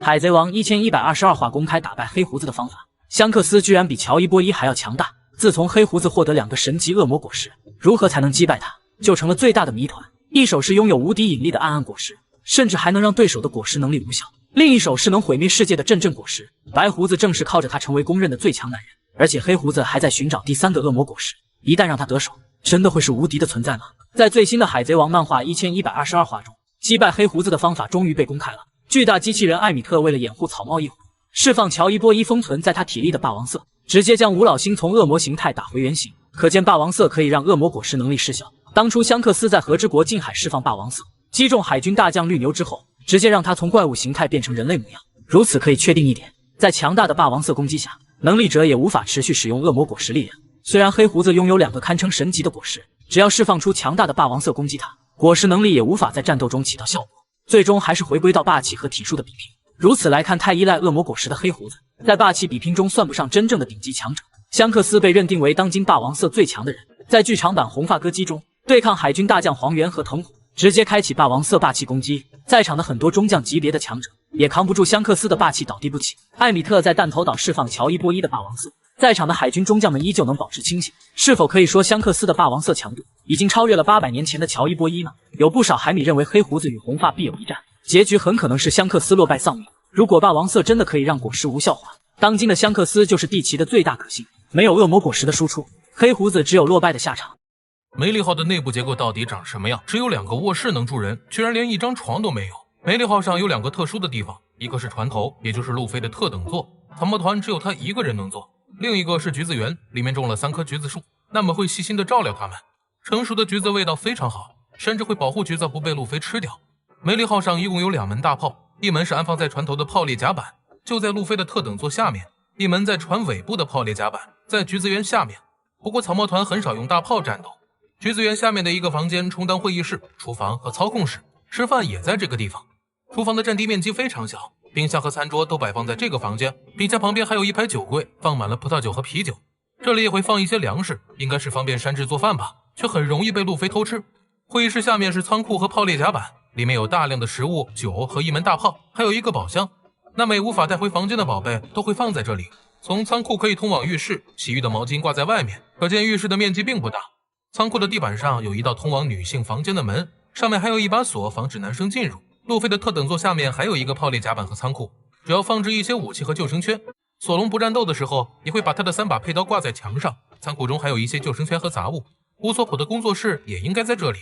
海贼王1122话公开打败黑胡子的方法，香克斯居然比乔伊波伊还要强大。自从黑胡子获得2个神级恶魔果实，如何才能击败他，就成了最大的谜团。一手是拥有无敌引力的暗暗果实，甚至还能让对手的果实能力无效；另一手是能毁灭世界的阵阵果实。白胡子正是靠着他成为公认的最强男人，而且黑胡子还在寻找第3个恶魔果实。一旦让他得手，真的会是无敌的存在吗？在最新的海贼王漫画1122话中，击败黑胡子的方法终于被公开了。巨大机器人艾米特为了掩护草帽一伙，释放乔伊波伊封存在他体力的霸王色，直接将吴老星从恶魔形态打回原形。可见霸王色可以让恶魔果实能力失效。当初香克斯在和之国近海释放霸王色，击中海军大将绿牛之后，直接让他从怪物形态变成人类模样。如此可以确定一点，在强大的霸王色攻击下，能力者也无法持续使用恶魔果实力量。虽然黑胡子拥有2个堪称神级的果实，只要释放出强大的霸王色攻击他，果实能力也无法在战斗中起到效果，最终还是回归到霸气和体术的比拼。如此来看，太依赖恶魔果实的黑胡子，在霸气比拼中算不上真正的顶级强者。香克斯被认定为当今霸王色最强的人，在剧场版红发歌姬中对抗海军大将黄猿和藤虎，直接开启霸王色霸气攻击，在场的很多中将级别的强者也扛不住香克斯的霸气，倒地不起。艾米特在弹头岛释放乔伊波伊的霸王色，在场的海军中将们依旧能保持清醒。是否可以说香克斯的霸王色强度已经超越了800年前的乔伊波伊呢？有不少海迷认为黑胡子与红发必有一战，结局很可能是香克斯落败丧命。如果霸王色真的可以让果实无效化，当今的香克斯就是地奇的最大可信。没有恶魔果实的输出，黑胡子只有落败的下场。梅利号的内部结构到底长什么样？只有2个卧室能住人，居然连一张床都没有。梅利号上有2个特殊的地方，一个是船头，也就是路飞的特等座，草帽团只有他一个人能坐；另一个是橘子园，里面种了3棵橘子树，那么会细心的照料它们。成熟的橘子味道非常好，甚至会保护橘子不被路飞吃掉。梅利号上一共有2门大炮，一门是安放在船头的炮列甲板，就在路飞的特等座下面；一门在船尾部的炮列甲板，在橘子园下面。不过草帽团很少用大炮战斗。橘子园下面的一个房间充当会议室、厨房和操控室，吃饭也在这个地方。厨房的占地面积非常小，冰箱和餐桌都摆放在这个房间，冰箱旁边还有一排酒柜，放满了葡萄酒和啤酒。这里也会放一些粮食，应该是方便山治做饭吧，却很容易被路飞偷吃。会议室下面是仓库和炮列甲板，里面有大量的食物、酒和一门大炮，还有一个宝箱。那每无法带回房间的宝贝都会放在这里。从仓库可以通往浴室，其余的毛巾挂在外面，可见浴室的面积并不大。仓库的地板上有一道通往女性房间的门，上面还有一把锁，防止男生进入。路飞的特等座下面还有一个炮列甲板和仓库，主要放置一些武器和救生圈。索隆不战斗的时候，也会把他的3把佩刀挂在墙上。仓库中还有一些救生圈和杂物。乌索普的工作室也应该在这里。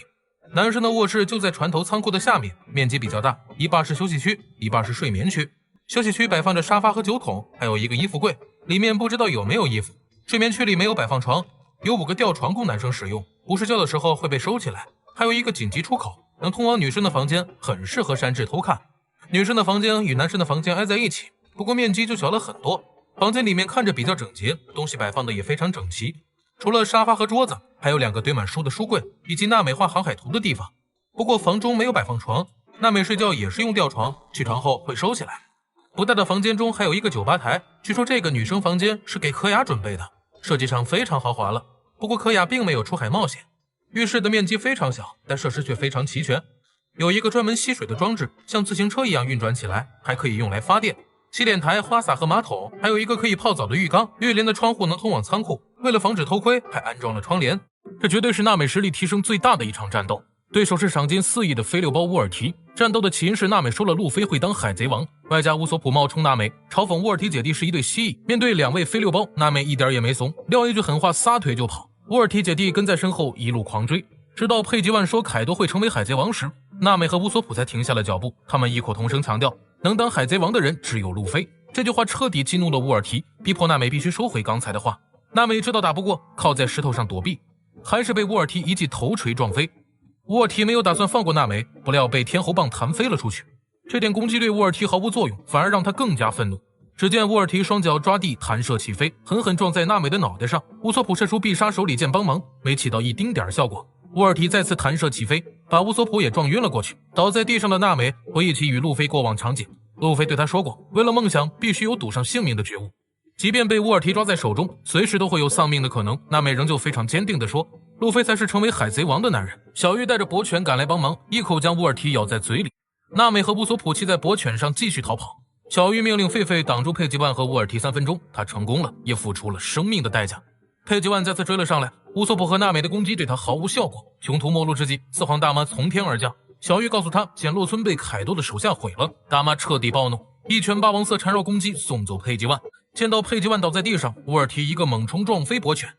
男生的卧室就在船头仓库的下面，面积比较大，一半是休息区，一半是睡眠区。休息区摆放着沙发和酒桶，还有一个衣服柜，里面不知道有没有衣服。睡眠区里没有摆放床，有5个吊床供男生使用，不睡觉的时候会被收起来。还有一个紧急出口，能通往女生的房间，很适合山治偷看。女生的房间与男生的房间挨在一起，不过面积就小了很多。房间里面看着比较整洁，东西摆放的也非常整齐。除了沙发和桌子，还有2个堆满书的书柜，以及娜美画航海图的地方。不过房中没有摆放床，娜美睡觉也是用吊床，起床后会收起来。不大的房间中还有一个酒吧台，据说这个女生房间是给可雅准备的，设计上非常豪华了。不过可雅并没有出海冒险。浴室的面积非常小，但设施却非常齐全，有一个专门吸水的装置，像自行车一样运转起来，还可以用来发电。洗脸台、花洒和马桶，还有一个可以泡澡的浴缸。浴帘的窗户能通往仓库，为了防止偷窥，还安装了窗帘。这绝对是娜美实力提升最大的一场战斗。对手是赏金4亿的飞六包沃尔提。战斗的起因是娜美说了路飞会当海贼王，外加乌索普冒充娜美，嘲讽沃尔提姐弟是一对蜥蜴。面对2位飞六包，娜美一点也没怂，撂一句狠话，撒腿就跑。沃尔提姐弟跟在身后一路狂追，直到佩吉万说凯多会成为海贼王时，娜美和乌索普才停下了脚步。他们异口同声强调，能当海贼王的人只有路飞。这句话彻底激怒了沃尔提，逼迫娜美必须收回刚才的话。娜美知道打不过，靠在石头上躲避，还是被沃尔提一记头锤撞飞。沃尔提没有打算放过娜美，不料被天猴棒弹飞了出去。这点攻击对沃尔提毫无作用，反而让他更加愤怒。只见沃尔提双脚抓地弹射起飞，狠狠撞在娜美的脑袋上。乌索普射出必杀手里剑帮忙，没起到一丁点效果。沃尔提再次弹射起飞，把乌索普也撞晕了过去。倒在地上的娜美回忆起与路飞过往场景，路飞对他说过，为了梦想必须有赌上性命的觉悟。即便被沃尔提抓在手中，随时都会有丧命的可能，娜美仍旧非常坚定地说，路飞才是成为海贼王的男人。小玉带着伯犬赶来帮忙，一口将沃尔提咬在嘴里。娜美和乌索普骑在伯犬上继续逃跑。小玉命令狒狒挡住佩吉万和沃尔提3分钟，他成功了，也付出了生命的代价。佩吉万再次追了上来，乌索普和娜美的攻击对他毫无效果。穷途末路之际，四皇大妈从天而降。小玉告诉他，简洛村被凯多的手下毁了。大妈彻底暴怒，一拳霸王色缠绕攻击，送走佩吉万。见到佩吉万倒在地上，沃尔提一个猛冲撞飞搏拳，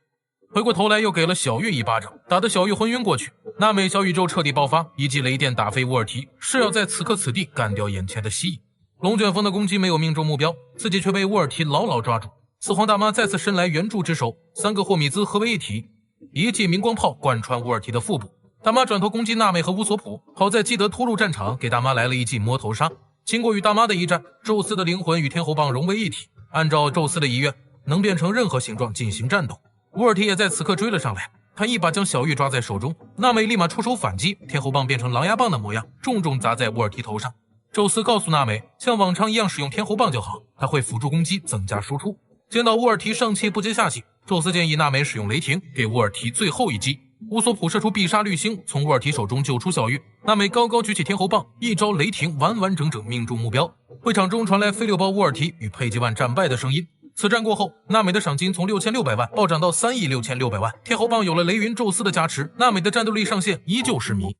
回过头来又给了小玉一巴掌，打得小玉昏晕过去。娜美小宇宙彻底爆发，一记雷电打飞沃尔提，是要在此刻此地干掉眼前的蜥蜴。龙卷风的攻击没有命中目标，自己却被沃尔提牢牢抓住。四皇大妈再次伸来援助之手，3个霍米兹合为一体，一记明光炮贯穿沃尔提的腹部。大妈转头攻击娜美和乌索普，好在基德突入战场，给大妈来了一记摸头杀。经过与大妈的一战，宙斯的灵魂与天侯棒融为一体，按照宙斯的遗愿，能变成任何形状进行战斗。沃尔提也在此刻追了上来，他一把将小玉抓在手中，娜美立马出手反击，天侯棒变成狼牙棒的模样，重重砸在沃尔提头上。宙斯告诉娜美，像往常一样使用天侯棒就好，他会辅助攻击，增加输出。见到沃尔提上气不接下气，宙斯建议娜美使用雷霆，给沃尔提最后一击。乌索普射出必杀绿星，从沃尔提手中救出小玉。娜美高高举起天侯棒，一招雷霆完完整整命中目标。会场中传来飞六包沃尔提与佩吉万战败的声音。此战过后，娜美的赏金从6600万暴涨到3亿6600万。天侯棒有了雷云宙斯的加持，娜美的战斗力上限依旧是谜。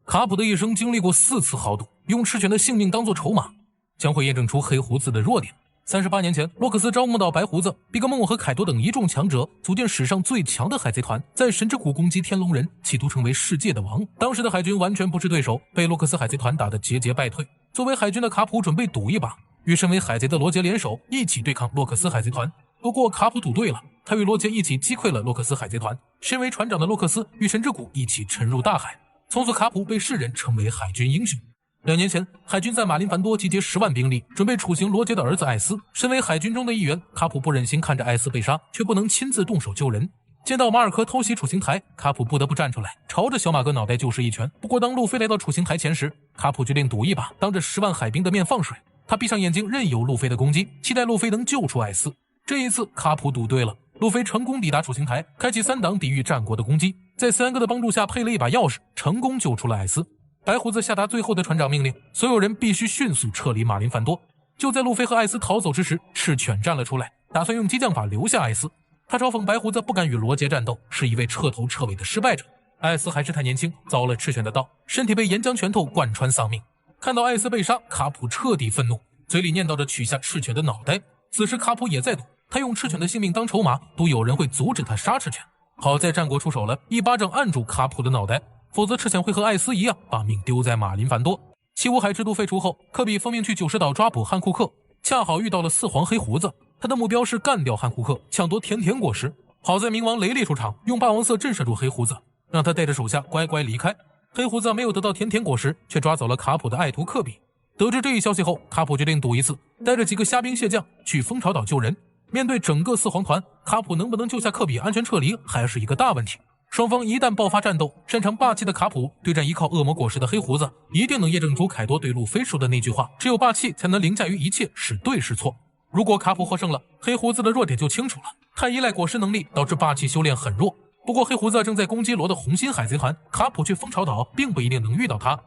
卡普的一生经历过4次豪赌，用赤犬的性命当作筹码，将会验证出黑胡子的弱点。38年前，洛克斯招募到白胡子、比格梦和凯多等一众强者，组建史上最强的海贼团，在神之谷攻击天龙人，企图成为世界的王。当时的海军完全不是对手，被洛克斯海贼团打得节节败退。作为海军的卡普准备赌一把，与身为海贼的罗杰联手，一起对抗洛克斯海贼团。不过卡普赌对了，他与罗杰一起击溃了洛克斯海贼团。身为船长的洛克斯与神之谷一起沉入大海，从此卡普被世人称为海军英雄。2年前，海军在马林凡多集结10万兵力，准备处刑罗杰的儿子艾斯。身为海军中的一员，卡普不忍心看着艾斯被杀，却不能亲自动手救人。见到马尔科偷袭处刑台，卡普不得不站出来，朝着小马哥脑袋就是一拳。不过当路飞来到处刑台前时，卡普决定赌一把，当着10万海兵的面放水。他闭上眼睛，任由路飞的攻击，期待路飞能救出艾斯。这一次，卡普赌对了，路飞成功抵达处刑台，开启3档抵御战国的攻击，在3个的帮助下配了一把钥匙，成功救出了艾斯。白胡子下达最后的船长命令，所有人必须迅速撤离马林凡多。就在路飞和艾斯逃走之时，赤犬站了出来，打算用激将法留下艾斯。他嘲讽白胡子不敢与罗杰战斗，是一位彻头彻尾的失败者。艾斯还是太年轻，遭了赤犬的刀，身体被岩浆拳头贯穿丧命。看到艾斯被杀，卡普彻底愤怒，嘴里念叨着取下赤犬的脑袋。此时卡普也在赌，他用赤犬的性命当筹码，赌有人会阻止他杀赤犬。好在战国出手了，一巴掌按住卡普的脑袋，否则赤犬会和艾斯一样把命丢在马林凡多。七武海制度废除后，科比奉命去90岛抓捕汉库克，恰好遇到了四皇黑胡子。他的目标是干掉汉库克，抢夺甜甜果实。好在冥王雷利出场，用霸王色震慑住黑胡子，让他带着手下乖乖离开。黑胡子没有得到甜甜果实，却抓走了卡普的爱徒科比。得知这一消息后，卡普决定赌一次，带着几个虾兵蟹将去蜂巢岛救人。面对整个四皇团，卡普能不能救下科比安全撤离还是一个大问题。双方一旦爆发战斗，擅长霸气的卡普对战依靠恶魔果实的黑胡子，一定能验证出凯多对路飞说的那句话，只有霸气才能凌驾于一切，是对是错。如果卡普获胜了，黑胡子的弱点就清楚了，太依赖果实能力导致霸气修炼很弱。不过黑胡子正在攻击罗的红心海贼团，卡普去蜂巢岛并不一定能遇到他。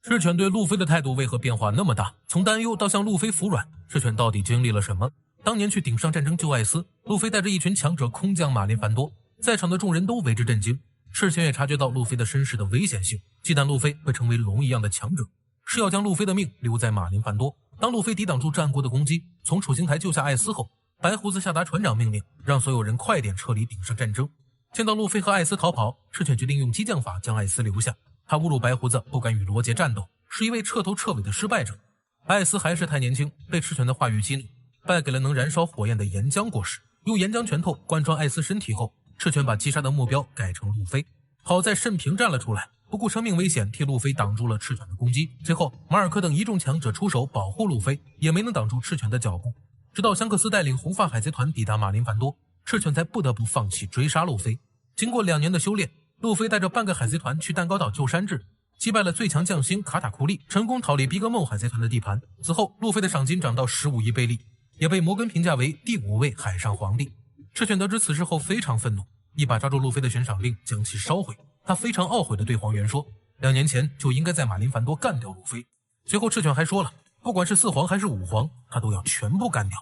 赤犬对路飞的态度为何变化那么大？从担忧到向路飞服软，赤犬到底经历了什么？当年去顶上战争救艾斯，路飞带着一群强者空降马林凡多，在场的众人都为之震惊。赤犬也察觉到路飞的身世的危险性，忌惮路飞会成为龙一样的强者，是要将路飞的命留在马林凡多。当路飞抵挡住战国的攻击，从处刑台救下艾斯后，白胡子下达船长命令，让所有人快点撤离顶上战争。见到路飞和艾斯逃跑，赤犬决定用激将法将艾斯留下。他侮辱白胡子不敢与罗杰战斗，是一位彻头彻尾的失败者。艾斯还是太年轻，被赤犬的话语激怒，败给了能燃烧火焰的岩浆果实。用岩浆拳头贯穿艾斯身体后，赤犬把击杀的目标改成路飞。好在慎平站了出来，不顾生命危险替路飞挡住了赤犬的攻击。最后马尔科等一众强者出手保护路飞，也没能挡住赤犬的脚步。直到香克斯带领红发海贼团抵达马林凡多，赤犬才不得不放弃追杀路飞。经过2年的修炼，路飞带着半个海贼团去蛋糕岛救山治，击败了最强将星卡塔库利，成功逃离比格梦海贼团的地盘。此后路飞的赏金涨到15亿贝利，也被摩根评价为第5位海上皇帝。赤犬得知此事后非常愤怒，一把抓住路飞的悬赏令将其烧毁。他非常懊悔地对黄猿说，2年前就应该在马林凡多干掉路飞。随后赤犬还说了，不管是四皇还是五皇，他都要全部干掉。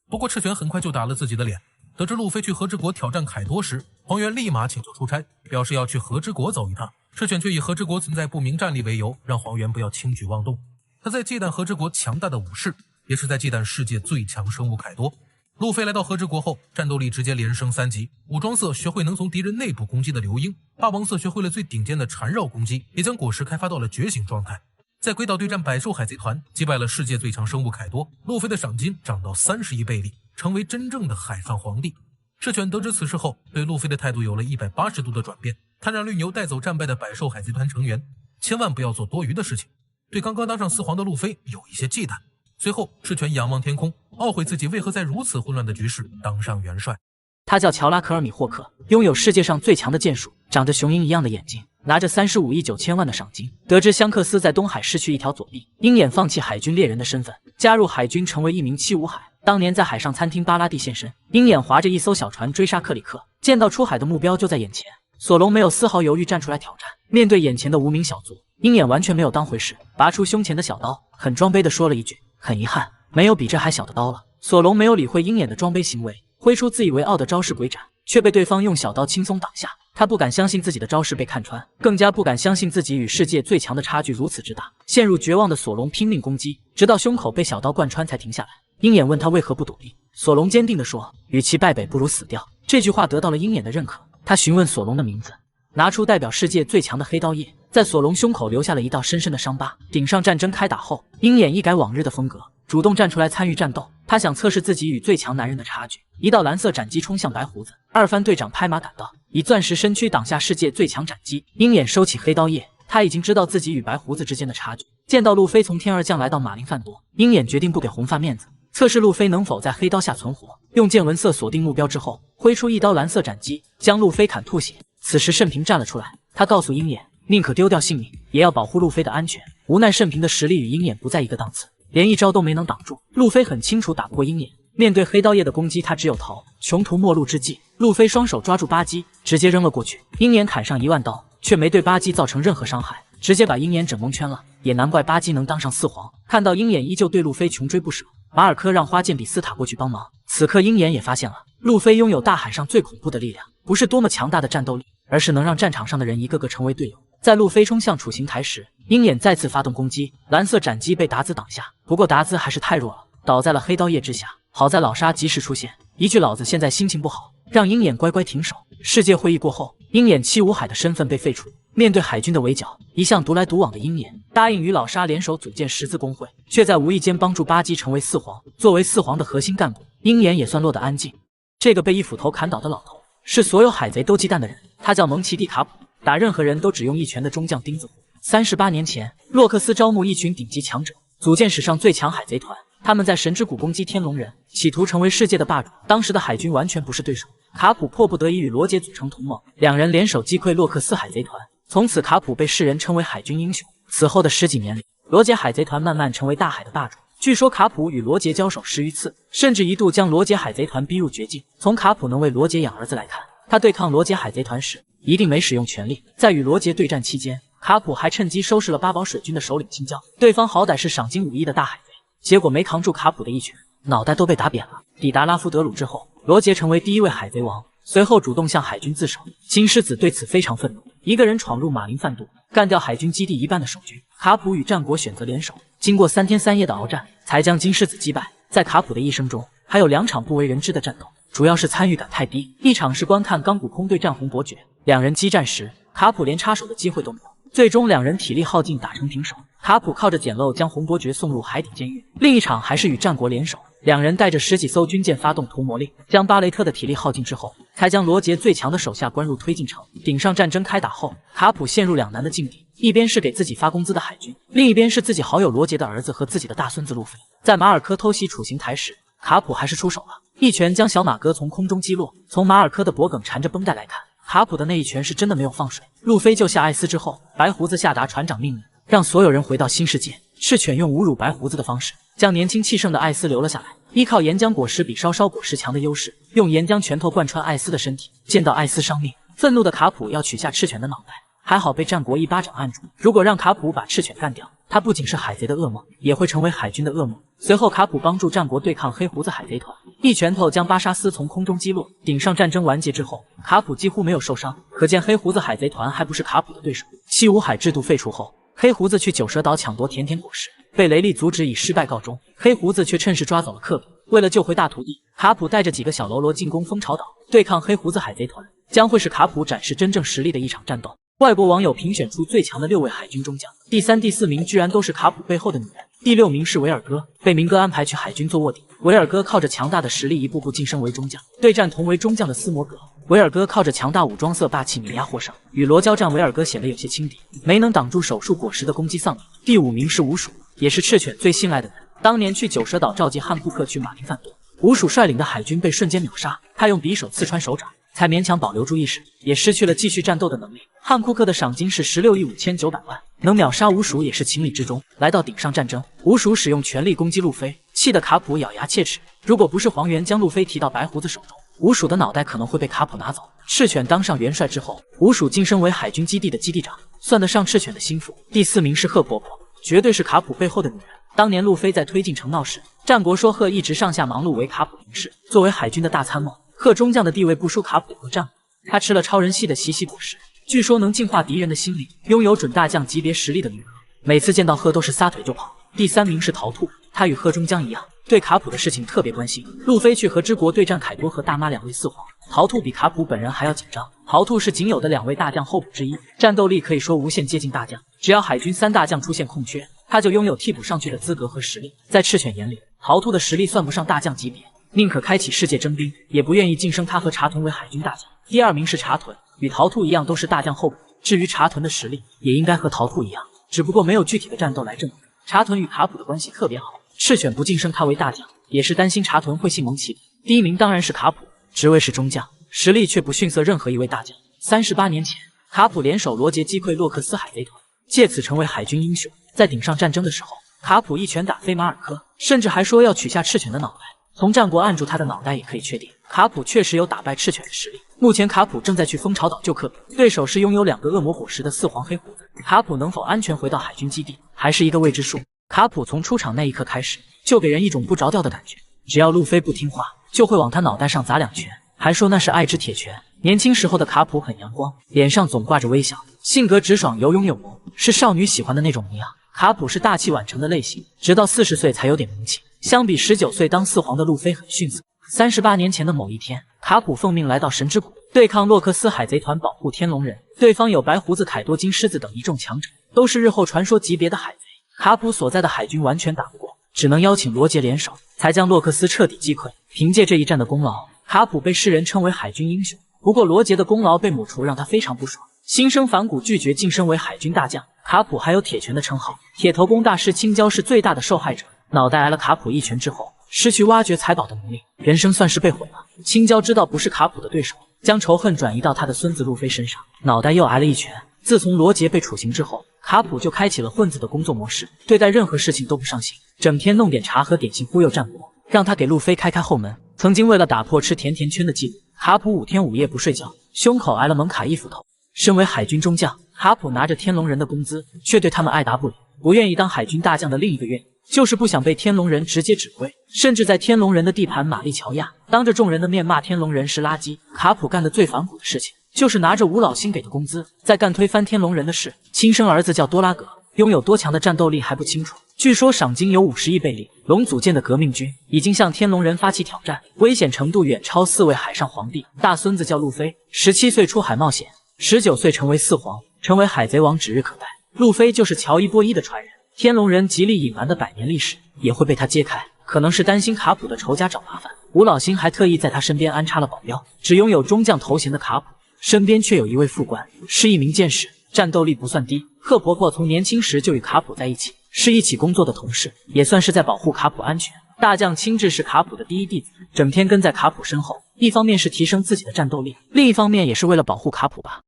不过赤犬很快就打了自己的脸，得知路飞去和之国挑战凯陀时，黄猿立马请求出差，表示要去和之国走一趟。赤犬却以和之国存在不明战力为由，让黄猿不要轻举妄动。他在忌惮和之国强大的武士，也是在忌惮世界最强生物凯多。路飞来到和之国后，战斗力直接连升3级，武装色学会能从敌人内部攻击的流鹰，霸王色学会了最顶尖的缠绕攻击，也将果实开发到了觉醒状态。在鬼岛对战百兽海贼团，击败了世界最强生物凯多，路飞的赏金涨到30亿贝利，成为真正的海上皇帝。赤犬得知此事后，对路飞的态度有了180度的转变。他让绿牛带走战败的百兽海贼团成员，千万不要做多余的事情，对刚刚当上四皇的路飞有一些忌惮。随后赤犬仰望天空，懊悔自己为何在如此混乱的局势当上元帅。他叫乔拉克尔米霍克，拥有世界上最强的剑术，长着雄鹰一样的眼睛，拿着35亿9千万的赏金。得知香克斯在东海失去一条左臂，鹰眼放弃海军猎人的身份，加入海军成为一名七武海。当年在海上餐厅巴拉蒂现身，鹰眼划着一艘小船追杀克里克，见到出海的目标就在眼前，索隆没有丝毫犹豫站出来挑战。面对眼前的无名小卒，鹰眼完全没有当回事，拔出胸前的小刀，很装卑地说了一句：很遗憾，没有比这还小的刀了。索隆没有理会鹰眼的装卑行为，挥出自以为傲的招式鬼斩，却被对方用小刀轻松挡下。他不敢相信自己的招式被看穿，更加不敢相信自己与世界最强的差距如此之大。陷入绝望的索隆拼命攻击，直到胸口被小刀贯穿才停下来。鹰眼问他为何不躲避，索隆坚定地说：与其败北，不如死掉。这句话得到了鹰眼的认可。他询问索隆的名字，拿出代表世界最强的黑刀叶，在索隆胸口留下了一道深深的伤疤。顶上战争开打后，鹰眼一改往日的风格，主动站出来参与战斗。他想测试自己与最强男人的差距。一道蓝色斩击冲向白胡子，二番队长拍马赶到，以钻石身躯挡下世界最强斩击。鹰眼收起黑刀叶，他已经知道自己与白胡子之间的差距。见到路飞从天而降来到马林范多，鹰眼决定不给红发面子，测试路飞能否在黑刀下存活。用见闻色锁定目标之后，挥出一刀蓝色斩击，将路飞砍吐血。此时慎平站了出来，他告诉鹰眼，宁可丢掉性命，也要保护路飞的安全。无奈慎平的实力与鹰眼不在一个档次，连一招都没能挡住。路飞很清楚打不过鹰眼，面对黑刀叶的攻击，他只有逃。穷途末路之际，路飞双手抓住巴基，直接扔了过去。鹰眼砍上10000刀，却没对巴基造成任何伤害，直接把鹰眼整蒙圈了。也难怪巴基能当上四皇。看到鹰眼依旧对路飞穷追不舍，马尔科让花剑比斯塔过去帮忙。此刻鹰眼也发现了，路飞拥有大海上最恐怖的力量，不是多么强大的战斗力，而是能让战场上的人一个个成为队友。在路飞冲向处刑台时，鹰眼再次发动攻击，蓝色斩击被达兹挡下，不过达兹还是太弱了，倒在了黑刀叶之下。好在老沙及时出现，一句老子现在心情不好，让鹰眼乖乖停手。世界会议过后，鹰眼七武海的身份被废除。面对海军的围剿，一向独来独往的鹰眼答应与老沙联手组建十字工会，却在无意间帮助巴基成为四皇。作为四皇的核心干部，鹰眼也算落得安静。这个被一斧头砍倒的老头，是所有海贼都忌惮的人，他叫蒙奇蒂卡普，打任何人都只用一拳的中将钉子户。38年前，洛克斯招募一群顶级强者，组建史上最强海贼团。他们在神之谷攻击天龙人，企图成为世界的霸主。当时的海军完全不是对手，卡普迫不得已与罗杰组成同盟，两人联手击溃洛克斯海贼团。从此，卡普被世人称为海军英雄。此后的10几年里，罗杰海贼团慢慢成为大海的霸主。据说卡普与罗杰交手10余次，甚至一度将罗杰海贼团逼入绝境。从卡普能为罗杰养儿子来看，他对抗罗杰海贼团时一定没使用全力。在与罗杰对战期间，卡普还趁机收拾了八宝水军的首领青椒，对方好歹是赏金5亿的大海贼，结果没扛住卡普的一拳，脑袋都被打扁了。抵达拉夫德鲁之后，罗杰成为第一位海贼王，随后主动向海军自首。金狮子对此非常愤怒，一个人闯入马林范都，干掉海军基地一半的守军。卡普与战国选择联手，经过3天3夜的鏖战，才将金狮子击败。在卡普的一生中，还有2场不为人知的战斗，主要是参与感太低。一场是观看钢骨空对战红伯爵，两人激战时，卡普连插手的机会都没有，最终两人体力耗尽，打成平手。卡普靠着捡漏将红伯爵送入海底监狱。另一场还是与战国联手，两人带着10几艘军舰发动屠魔令，将巴雷特的体力耗尽之后，才将罗杰最强的手下关入推进城。顶上战争开打后，卡普陷入两难的境地，一边是给自己发工资的海军，另一边是自己好友罗杰的儿子和自己的大孙子路飞。在马尔科偷袭处刑台时，卡普还是出手了，一拳将小马哥从空中击落。从马尔科的脖颈缠着绷带来看，卡普的那一拳是真的没有放水。路飞救下艾斯之后，白胡子下达船长命令，让所有人回到新世界。赤犬用侮辱白胡子的方式，将年轻气盛的艾斯留了下来，依靠岩浆果实比烧果实强的优势，用岩浆拳头贯穿艾斯的身体。见到艾斯伤命，愤怒的卡普要取下赤犬的脑袋，还好被战国一巴掌按住。如果让卡普把赤犬干掉，他不仅是海贼的噩梦，也会成为海军的噩梦。随后，卡普帮助战国对抗黑胡子海贼团，一拳头将巴沙斯从空中击落。顶上战争完结之后，卡普几乎没有受伤，可见黑胡子海贼团还不是卡普的对手。西五海制度废除后，黑胡子去九蛇岛抢夺甜甜果实，被雷利阻止，以失败告终。黑胡子却趁势抓走了克比。为了救回大徒弟，卡普带着几个小喽啰进攻蜂巢岛，对抗黑胡子海贼团，将会是卡普展示真正实力的一场战斗。外国网友评选出最强的6位海军中将，第3、第4名居然都是卡普背后的女人。第6名是维尔哥，被明哥安排去海军做卧底。维尔哥靠着强大的实力一步步晋升为中将，对战同为中将的斯摩格。维尔哥靠着强大武装色霸气碾压获胜，与罗交战维尔哥显得有些轻敌，没能挡住手术果实的攻击丧命。第5名是吴蜀，也是赤犬最信赖的人。当年去九蛇岛召集汉库克去马林贩毒，吴蜀率领的海军被瞬间秒杀，他用匕首刺穿手掌，才勉强保留住意识，也失去了继续战斗的能力。汉库克的赏金是16亿5900万，能秒杀吴蜀也是情理之中。来到顶上战争，吴蜀使用全力攻击路飞，气得卡普咬牙切齿。如果不是黄猿将路飞提到白胡子手中，吴蜀的脑袋可能会被卡普拿走。赤犬当上元帅之后，吴蜀晋升为海军基地的基地长，算得上赤犬的心腹。第4名是贺婆婆，绝对是卡普背后的女人。当年路飞在推进城闹时，战国说贺一直上下忙碌为卡普营事，作为海军的大参谋，贺中将的地位不输卡普和战国。他吃了超人系的习习果实，据说能净化敌人的心理，拥有准大将级别实力的女儿，每次见到贺都是撒腿就跑。第3名是陶兔，他与贺中将一样，对卡普的事情特别关心。路飞去和之国对战凯多和大妈2位四皇，陶兔比卡普本人还要紧张。陶兔是仅有的2位大将候补之一，战斗力可以说无限接近大将，只要海军3大将出现空缺，他就拥有替补上去的资格和实力。在赤犬眼里，陶兔的实力算不上大将级别，宁可开启世界征兵，也不愿意晋升他和茶屯为海军大将。第2名是茶屯，与陶兔一样都是大将候补。至于茶屯的实力，也应该和陶兔一样，只不过没有具体的战斗来证明。茶屯与卡普的关系特别好，赤犬不晋升他为大将，也是担心茶屯会信蒙其利。第1名当然是卡普，职位是中将，实力却不逊色任何一位大将。38年前，卡普联手罗杰击溃洛克斯海贼团，借此成为海军英雄。在顶上战争的时候，卡普一拳打飞马尔科，甚至还说要取下赤犬的脑袋。从战国按住他的脑袋也可以确定，卡普确实有打败赤犬的实力。目前卡普正在去蜂巢岛救克比，对手是拥有2个恶魔果实的四皇黑胡子。卡普能否安全回到海军基地，还是一个未知数。卡普从出场那一刻开始，就给人一种不着调的感觉，只要路飞不听话，就会往他脑袋上砸2拳，还说那是爱之铁拳。年轻时候的卡普很阳光，脸上总挂着微笑，性格直爽有勇有谋，是少女喜欢的那种模样。卡普是大器晚成的类型，直到40岁才有点名气。相比19岁当四皇的路飞很逊色。38年前的某一天，卡普奉命来到神之谷，对抗洛克斯海贼团，保护天龙人。对方有白胡子、凯多金狮子等一众强者，都是日后传说级别的海贼。卡普所在的海军完全打不过，只能邀请罗杰联手，才将洛克斯彻底击溃。凭借这一战的功劳，卡普被世人称为海军英雄。不过罗杰的功劳被抹除，让他非常不爽，心生反骨，拒绝晋升为海军大将。卡普还有铁拳的称号，铁头功大师青椒是最大的受害者。脑袋挨了卡普一拳之后，失去挖掘财宝的能力，人生算是被毁了。青椒知道不是卡普的对手，将仇恨转移到他的孙子路飞身上，脑袋又挨了一拳。自从罗杰被处刑之后，卡普就开启了混子的工作模式，对待任何事情都不上心，整天弄点茶和点心忽悠战国，让他给路飞开后门。曾经为了打破吃甜甜圈的记录，卡普5天5夜不睡觉，胸口挨了蒙卡伊斧头。身为海军中将，卡普拿着天龙人的工资，却对他们爱答不理。不愿意当海军大将的另一个原因，就是不想被天龙人直接指挥，甚至在天龙人的地盘玛丽乔亚当着众人的面骂天龙人是垃圾。卡普干的最反骨的事情，就是拿着吴老星给的工资，在干推翻天龙人的事。亲生儿子叫多拉格，拥有多强的战斗力还不清楚，据说赏金有50亿贝利。龙组建的革命军已经向天龙人发起挑战，危险程度远超4位海上皇帝。大孙子叫路飞，17岁出海冒险，19岁成为四皇，成为海贼王指日可待。路飞就是乔伊波伊的传人，天龙人极力隐瞒的100年历史也会被他揭开。可能是担心卡普的仇家找麻烦，吴老星还特意在他身边安插了保镖。只拥有中将头衔的卡普，身边却有一位副官，是一名剑士，战斗力不算低。贺婆婆从年轻时就与卡普在一起，是一起工作的同事，也算是在保护卡普安全。大将亲至是卡普的第一弟子，整天跟在卡普身后，一方面是提升自己的战斗力，另一方面也是为了保护卡普吧。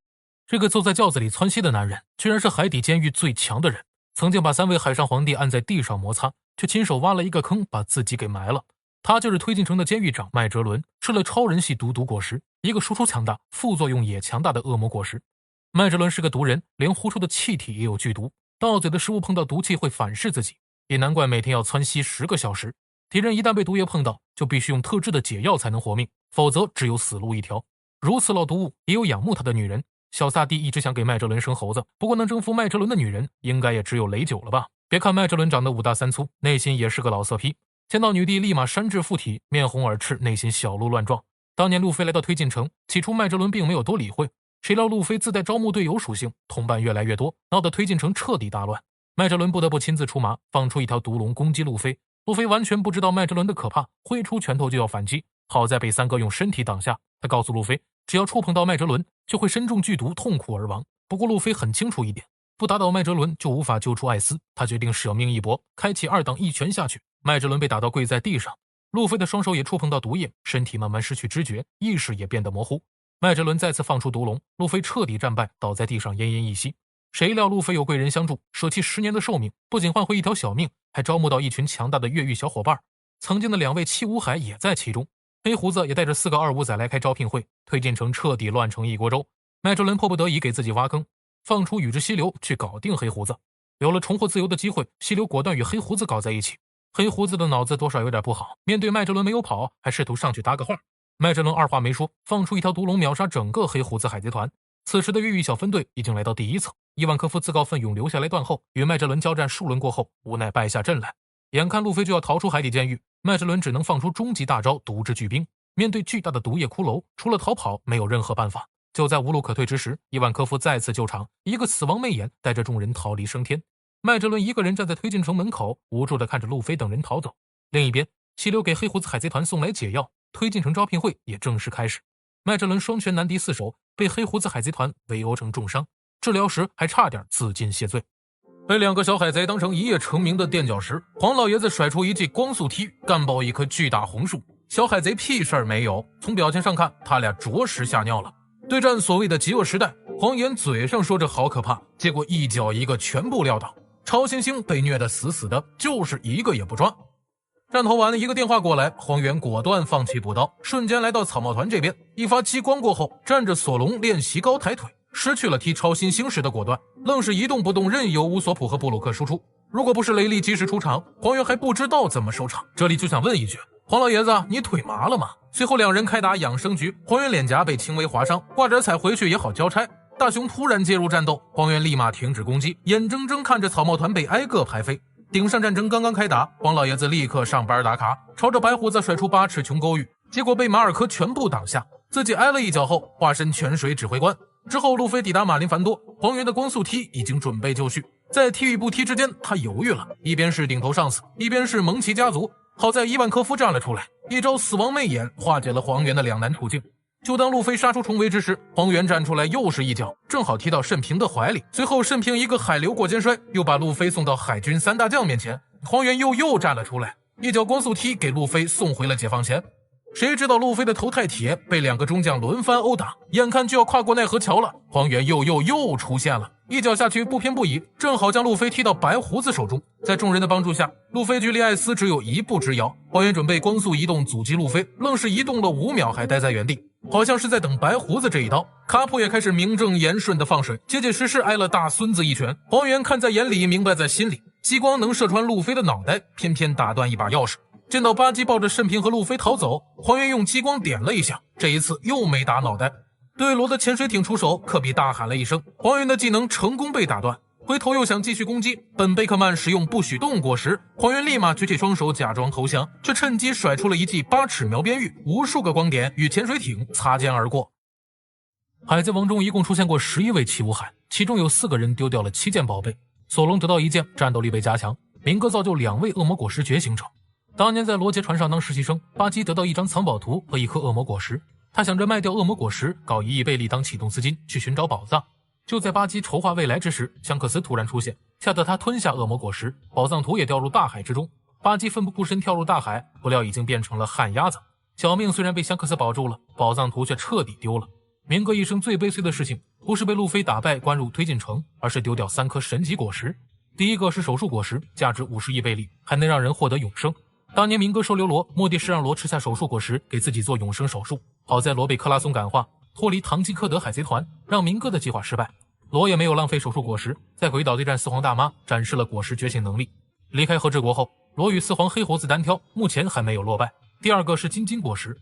这个坐在轿子里窜稀的男人，居然是海底监狱最强的人，曾经把3位海上皇帝按在地上摩擦，却亲手挖了一个坑把自己给埋了。他就是推进城的监狱长麦哲伦，吃了超人系毒毒果实，一个输出强大副作用也强大的恶魔果实。麦哲伦是个毒人，连呼出的气体也有剧毒，到嘴的食物碰到毒气会反噬自己，也难怪每天要窜稀10个小时。敌人一旦被毒液碰到，就必须用特制的解药才能活命，否则只有死路一条。如此老毒物，也有仰慕他的女人。小萨蒂一直想给麦哲伦生猴子，不过能征服麦哲伦的女人，应该也只有雷九了吧。别看麦哲伦长得5大3粗，内心也是个老色批。见到女帝立马山治附体，面红耳赤，内心小鹿乱撞。当年路飞来到推进城，起初麦哲伦并没有多理会，谁料路飞自带招募队友属性，同伴越来越多，闹得推进城彻底大乱。麦哲伦不得不亲自出马，放出一条毒龙攻击路飞。路飞完全不知道麦哲伦的可怕，挥出拳头就要反击，好在被三哥用身体挡下。他告诉路飞，只要触碰到麦哲伦，就会身中剧毒，痛苦而亡。不过路飞很清楚一点，不打倒麦哲伦就无法救出艾斯。他决定舍命一搏，开启2档一拳下去。麦哲伦被打到跪在地上，路飞的双手也触碰到毒液，身体慢慢失去知觉，意识也变得模糊。麦哲伦再次放出毒龙，路飞彻底战败，倒在地上奄奄一息。谁料路飞有贵人相助，舍弃10年的寿命，不仅换回一条小命，还招募到一群强大的越狱小伙伴。曾经的2位七武海也在其中，黑胡子也带着4个25仔来开招聘会，推进城彻底乱成一锅粥。麦哲伦迫不得已给自己挖坑，放出宇智溪流去搞定黑胡子。有了重获自由的机会，溪流果断与黑胡子搞在一起。黑胡子的脑子多少有点不好，面对麦哲伦没有跑，还试图上去搭个话。麦哲伦二话没说，放出一条毒龙秒杀整个黑胡子海贼团。此时的越狱小分队已经来到第1层，伊万科夫自告奋勇留下来断后，与麦哲伦交战数轮过后，无奈败下阵来。眼看路飞就要逃出海底监狱，麦哲伦只能放出终极大招毒之巨冰。面对巨大的毒液骷髅，除了逃跑没有任何办法。就在无路可退之时，伊万科夫再次救场，一个死亡媚眼带着众人逃离升天。麦哲伦一个人站在推进城门口，无助地看着路飞等人逃走。另一边，溪流给黑胡子海贼团送来解药，推进城招聘会也正式开始。麦哲伦双拳难敌4手，被黑胡子海贼团围殴成重伤，治疗时还差点自尽谢罪。被2个小海贼当成一夜成名的垫脚石，黄老爷子甩出一记光速踢，干爆一棵巨大红树。小海贼屁事儿没有，从表情上看，他俩着实吓尿了。对战所谓的极恶时代，黄岩嘴上说着好可怕，结果一脚一个全部撂倒。超新星被虐得死死的，就是一个也不抓。战头完了，一个电话过来，黄猿果断放弃补刀，瞬间来到草帽团这边。一发激光过后，站着索隆练习高抬腿，失去了踢超新星时的果断，愣是一动不动，任由乌索普和布鲁克输出。如果不是雷利及时出场，黄猿还不知道怎么收场。这里就想问一句，黄老爷子，你腿麻了吗？随后2人开打养生局，黄猿脸颊被轻微划伤，挂点彩回去也好交差。大雄突然介入战斗，黄猿立马停止攻击，眼睁睁看着草帽团被挨个排飞。顶上战争刚刚开打，黄老爷子立刻上班打卡，朝着白胡子甩出8尺琼勾玉，结果被马尔科全部挡下，自己挨了一脚后化身泉水指挥官。之后路飞抵达马林凡多，黄猿的光速踢已经准备就绪，在踢与不踢之间他犹豫了，一边是顶头上司，一边是蒙奇家族。好在伊万科夫站了出来，一招死亡媚眼化解了黄猿的两难处境。就当路飞杀出重围之时，黄猿站出来又是一脚，正好踢到慎平的怀里。随后慎平一个海流过肩摔，又把路飞送到海军3大将面前。黄猿又站了出来，一脚光速踢给路飞送回了解放前。谁知道路飞的头太铁，被2个中将轮番殴打，眼看就要跨过奈何桥了，黄猿又出现了，一脚下去不偏不倚，正好将路飞踢到白胡子手中。在众人的帮助下，路飞距离艾斯只有1步之遥。黄猿准备光速移动阻击路飞，愣是移动了5秒还待在原地，好像是在等白胡子这一刀。卡普也开始名正言顺的放水，结实挨了大孙子一拳。黄猿看在眼里，明白在心里，激光能射穿路飞的脑袋，偏偏打断一把钥匙。见到巴基抱着慎平和路飞逃走，黄猿用激光点了一下，这一次又没打脑袋。对罗的潜水艇出手，科比大喊了一声，黄猿的技能成功被打断。回头又想继续攻击，本贝克曼使用不许动过时，黄猿立马举起双手假装投降，却趁机甩出了一记8尺描边玉，无数个光点与潜水艇擦肩而过。海贼王中一共出现过11位七武海，其中有4个人丢掉了7件宝贝，索隆得到1件，战斗力被加强，明哥造就2位恶魔果实觉醒者。当年在罗杰船上当实习生，巴基得到一张藏宝图和1颗恶魔果实，他想着卖掉恶魔果实，搞1亿贝利当启动资金去寻找宝藏。就在巴基筹划未来之时，香克斯突然出现，吓得他吞下恶魔果实，宝藏图也掉入大海之中。巴基奋不顾身跳入大海，不料已经变成了旱鸭子。小命虽然被香克斯保住了，宝藏图却彻底丢了。明哥一生最悲催的事情，不是被路飞打败关入推进城，而是丢掉3颗神级果实。第一个是手术果实，价值50亿贝利，还能让人获得永生。当年明哥收留罗，目的是让罗吃下手术果实，给自己做永生手术。好在罗被克拉松感化，脱离唐吉诃德海贼团，让明哥的计划失败。罗也没有浪费手术果实，在鬼岛对战四皇大妈展示了果实觉醒能力。离开和之国后，罗与四皇黑猴子单挑，目前还没有落败。第二个是金果实，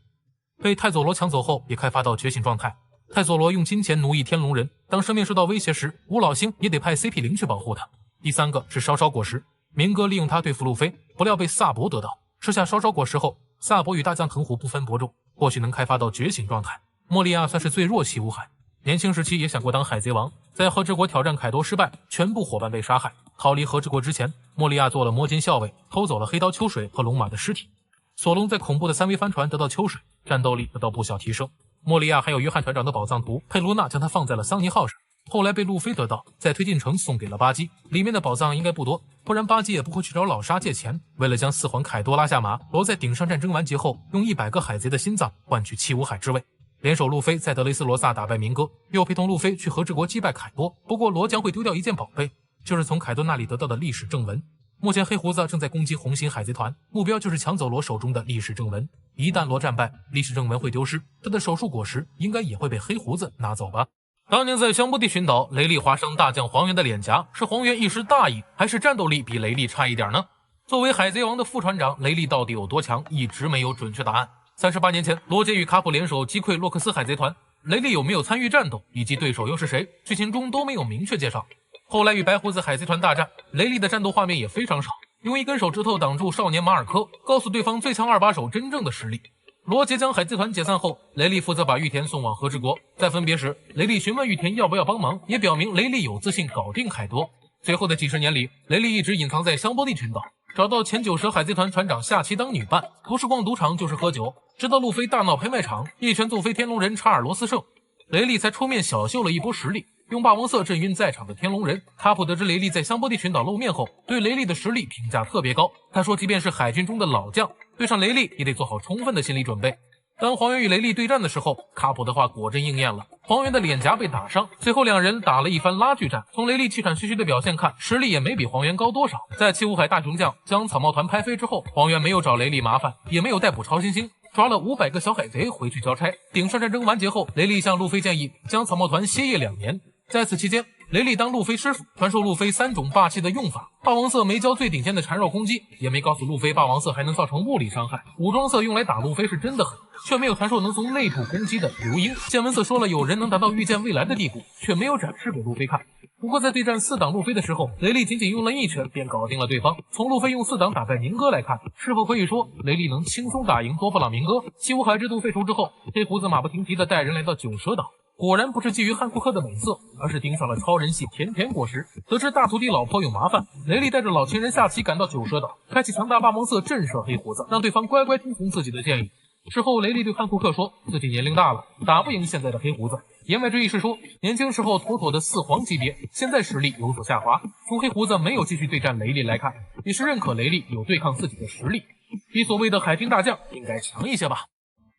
被太佐罗抢走后也开发到觉醒状态。太佐罗用金钱奴役天龙人，当生命受到威胁时，吴老星也得派 CP0 去保护他。第三个是烧果实，明哥利用它对付路飞，不料被萨博得到。吃下烧果实后，萨博与大将藤壶不分伯仲，或许能开发到觉醒状态。莫利亚算是最弱七武海，年轻时期也想过当海贼王，在和之国挑战凯多失败，全部伙伴被杀害。逃离和之国之前，莫利亚做了摸金校尉，偷走了黑刀秋水和龙马的尸体。索隆在恐怖的3维帆船得到秋水，战斗力得到不小提升。莫利亚还有约翰团长的宝藏图，佩罗娜将它放在了桑尼号上，后来被路飞得到，在推进城送给了巴基。里面的宝藏应该不多，不然巴基也不会去找老沙借钱。为了将四皇凯多拉下马，罗在顶上战争完结后，用100个海贼的心脏换取七武海之位。联手路飞在德雷斯罗萨打败明哥，又陪同路飞去和之国击败凯多。不过罗将会丢掉一件宝贝，就是从凯多那里得到的历史正文。目前黑胡子正在攻击红心海贼团，目标就是抢走罗手中的历史正文。一旦罗战败，历史正文会丢失，他的手术果实应该也会被黑胡子拿走吧。当年在香波地群岛，雷利划伤大将黄猿的脸颊，是黄猿一时大意，还是战斗力比雷利差一点呢？作为海贼王的副船长，雷利到底有多强，一直没有准确答案。38年前，罗杰与卡普联手击溃洛克斯海贼团，雷利有没有参与战斗，以及对手又是谁，剧情中都没有明确介绍。后来与白胡子海贼团大战，雷利的战斗画面也非常少，用一根手指头挡住少年马尔科，告诉对方最强2把手真正的实力。罗杰将海贼团解散后，雷利负责把玉田送往和之国。在分别时，雷利询问玉田要不要帮忙，也表明雷利有自信搞定凯多。随后的几十年里，雷利一直隐藏在香波地群岛，找到前九蛇海贼团船长夏奇当女伴，不是逛赌场就是喝酒，直到路飞大闹拍卖场，一拳揍飞天龙人查尔罗斯胜，雷利才出面小秀了一波实力，用霸王色震晕在场的天龙人。卡普得知雷利在香波地群岛露面后，对雷利的实力评价特别高。他说即便是海军中的老将，对上雷利也得做好充分的心理准备。当黄猿与雷利对战的时候，卡普的话果真应验了，黄猿的脸颊被打伤，随后两人打了一番拉锯战。从雷利气喘吁吁的表现看，实力也没比黄猿高多少。在七武海大雄将将草帽团拍飞之后，黄猿没有找雷利麻烦，也没有逮捕超新星，抓了500个小海贼回去交差。顶上战争完结后，雷利向路飞建议将草帽团歇业2年。在此期间，雷利当路飞师傅，传授路飞3种霸气的用法。霸王色没教最顶尖的缠绕攻击，也没告诉路飞霸王色还能造成物理伤害。武装色用来打路飞是真的狠，却没有传授能从内部攻击的流鹰。见闻色说了有人能达到预见未来的地步，却没有展示给路飞看。不过在对战4档路飞的时候，雷利仅仅用了1拳便搞定了对方。从路飞用4档打败明哥来看，是否可以说雷利能轻松打赢多布朗明哥？七武海制度废除之后，黑胡子马不停蹄地带人来到九蛇岛。果然不是基于汉库克的美色，而是盯上了超人系甜甜果实。得知大徒弟老婆有麻烦，雷利带着老情人夏奇赶到九蛇岛，开启强大霸王色震慑黑胡子，让对方乖乖听从自己的建议。事后雷利对汉库克说自己年龄大了，打不赢现在的黑胡子。言外之意是说，年轻时候妥妥的4皇级别，现在实力有所下滑。从黑胡子没有继续对战雷利来看，也是认可雷利有对抗自己的实力，比所谓的海军大将应该强一些吧。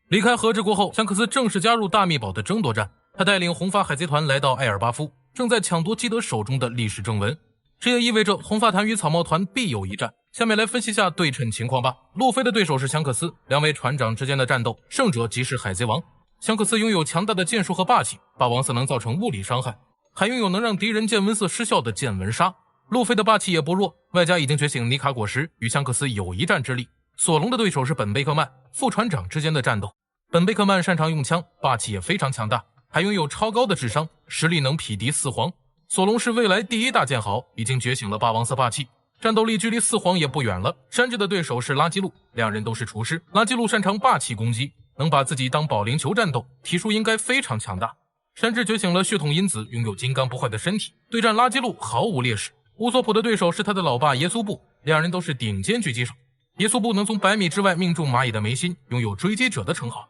离开和之国后，香克斯正式加入大秘宝的争夺战。他带领红发海贼团来到艾尔巴夫，正在抢夺基德手中的历史正文。这也意味着红发团与草帽团必有一战。下面来分析下对阵情况吧。路飞的对手是香克斯，两位船长之间的战斗，胜者即是海贼王。香克斯拥有强大的剑术和霸气，霸王色能造成物理伤害，还拥有能让敌人见闻色失效的见闻杀。路飞的霸气也不弱，外加已经觉醒尼卡果实，与香克斯有一战之力。索隆的对手是本贝克曼，副船长之间的战斗。本贝克曼擅长用枪，霸气也非常强大，还拥有超高的智商，实力能匹敌4皇。索隆是未来第1大剑豪，已经觉醒了霸王色霸气，战斗力距离4皇也不远了。山治的对手是拉基路，两人都是厨师，拉基路擅长霸气攻击，能把自己当保龄球战斗，体术应该非常强大。山治觉醒了血统因子，拥有金刚不坏的身体，对战拉基路毫无劣势。乌索普的对手是他的老爸耶稣布，两人都是顶尖狙击手，耶稣布能从100米之外命中蚂蚁的眉心，拥有追击者的称号。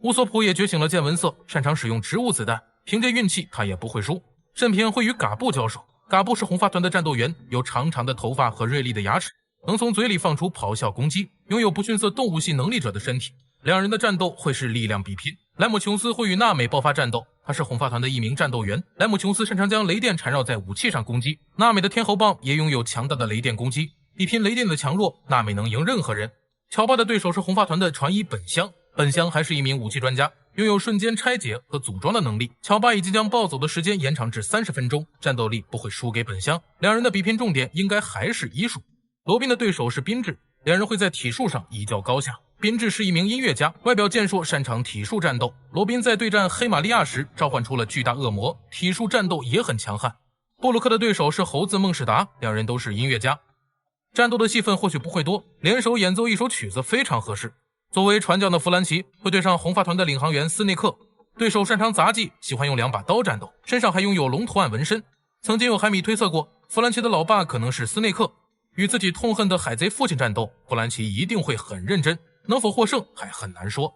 乌索普也觉醒了见闻色，擅长使用植物子弹，凭借运气他也不会输。甚平会与嘎布交手，嘎布是红发团的战斗员，有长长的头发和锐利的牙齿，能从嘴里放出咆哮攻击，拥有不逊色动物系能力者的身体。两人的战斗会是力量比拼。莱姆琼斯会与娜美爆发战斗，他是红发团的一名战斗员。莱姆琼斯擅长将雷电缠绕在武器上攻击，娜美的天猴棒也拥有强大的雷电攻击，比拼雷电的强弱，娜美能赢任何人。乔巴的对手是红发团的传医本乡，本乡还是一名武器专家，拥有瞬间拆解和组装的能力。乔巴已经将暴走的时间延长至30分钟，战斗力不会输给本乡。两人的比拼重点应该还是医术。罗宾的对手是宾治，两人会在体术上一较高下。宾治是一名音乐家，外表健硕，擅长体术战斗。罗宾在对战黑玛利亚时召唤出了巨大恶魔，体术战斗也很强悍。布鲁克的对手是猴子孟士达，两人都是音乐家。战斗的戏份或许不会多，联手演奏一首曲子非常合适。作为船匠的弗兰奇会对上红发团的领航员斯内克，对手擅长杂技，喜欢用2把刀战斗，身上还拥有龙图案纹身。曾经有海米推测过，弗兰奇的老爸可能是斯内克。与自己痛恨的海贼父亲战斗，弗兰奇一定会很认真，能否获胜还很难说。